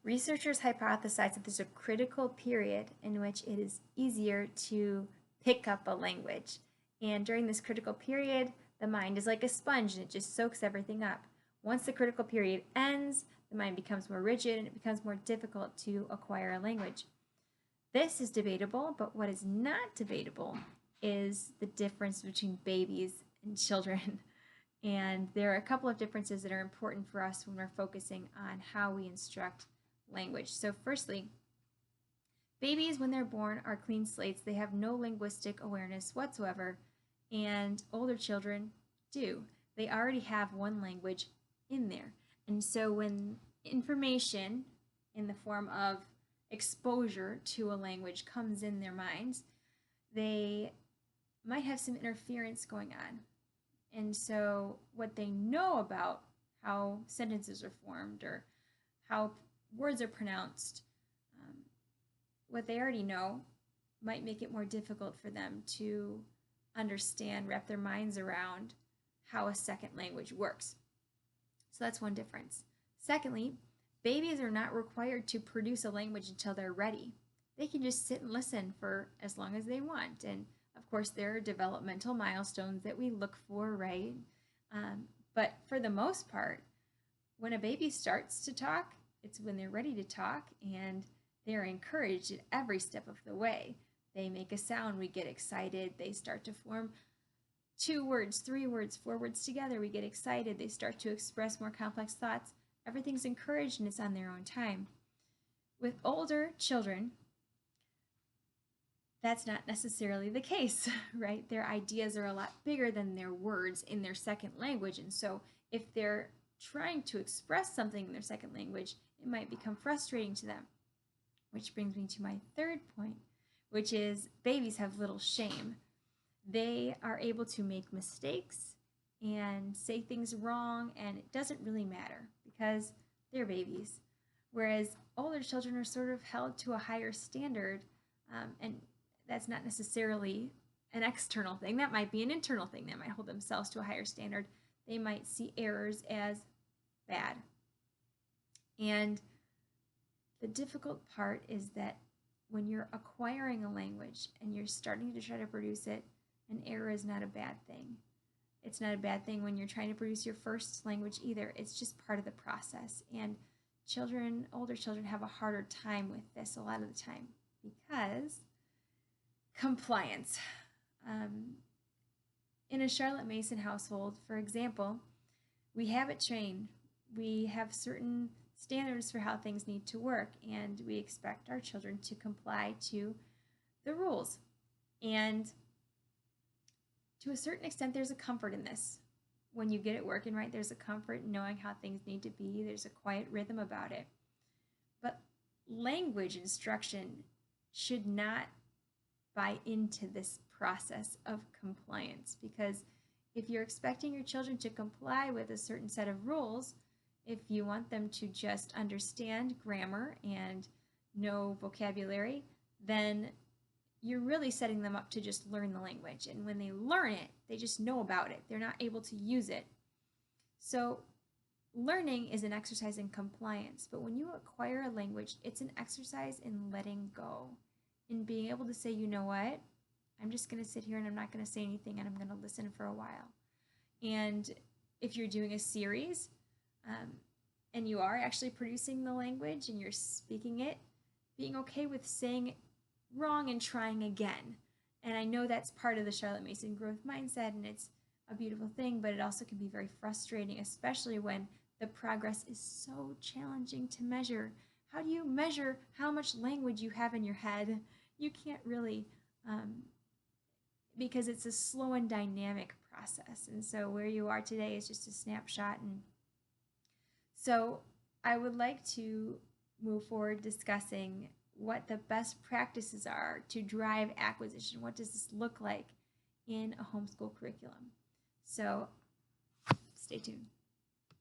Researchers hypothesize that there's a critical period in which it is easier to pick up a language. And during this critical period, the mind is like a sponge and it just soaks everything up. Once the critical period ends, the mind becomes more rigid and it becomes more difficult to acquire a language. This is debatable, but what is not debatable is the difference between babies and children. And there are a couple of differences that are important for us when we're focusing on how we instruct language. So firstly, babies when they're born are clean slates. They have no linguistic awareness whatsoever, and older children do. They already have one language in there. And so when information in the form of exposure to a language comes in their minds, they might have some interference going on. And so what they know about how sentences are formed or how words are pronounced, what they already know might make it more difficult for them to understand, wrap their minds around how a second language works. So that's one difference. Secondly, babies are not required to produce a language until they're ready. They can just sit and listen for as long as they want. And of course, there are developmental milestones that we look for, right? But for the most part, when a baby starts to talk, it's when they're ready to talk and they're encouraged at every step of the way. They make a sound, we get excited. They start to form 2 words, 3 words, 4 words together. We get excited. They start to express more complex thoughts. Everything's encouraged and it's on their own time. With older children, that's not necessarily the case, right? Their ideas are a lot bigger than their words in their second language. And so if they're trying to express something in their second language, it might become frustrating to them. Which brings me to my third point, which is babies have little shame. They are able to make mistakes and say things wrong, and it doesn't really matter because they're babies. Whereas older children are sort of held to a higher standard, and that's not necessarily an external thing. That might be an internal thing. They might hold themselves to a higher standard. They might see errors as bad. And the difficult part is that when you're acquiring a language and you're starting to try to produce it, an error is not a bad thing. It's not a bad thing when you're trying to produce your first language either. It's just part of the process. And children, older children, have a harder time with this a lot of the time because compliance. In a Charlotte Mason household, for example, we habit train. We have certain standards for how things need to work, and we expect our children to comply to the rules. And to a certain extent, there's a comfort in this. When you get it working right, there's a comfort in knowing how things need to be. There's a quiet rhythm about it. But language instruction should not buy into this process of compliance, because if you're expecting your children to comply with a certain set of rules, if you want them to just understand grammar and know vocabulary, then you're really setting them up to just learn the language. And when they learn it, they just know about it. They're not able to use it. So learning is an exercise in compliance. But when you acquire a language, it's an exercise in letting go, in being able to say, you know what? I'm just going to sit here and I'm not going to say anything and I'm going to listen for a while. And if you're doing a series, and you are actually producing the language and you're speaking it, being okay with saying it wrong and trying again. And I know that's part of the Charlotte Mason growth mindset, and it's a beautiful thing, but it also can be very frustrating, especially when the progress is so challenging to measure. How do you measure how much language you have in your head? You can't really, because it's a slow and dynamic process. And so where you are today is just a snapshot. And so I would like to move forward discussing what the best practices are to drive acquisition. What does this look like in a homeschool curriculum? So stay tuned.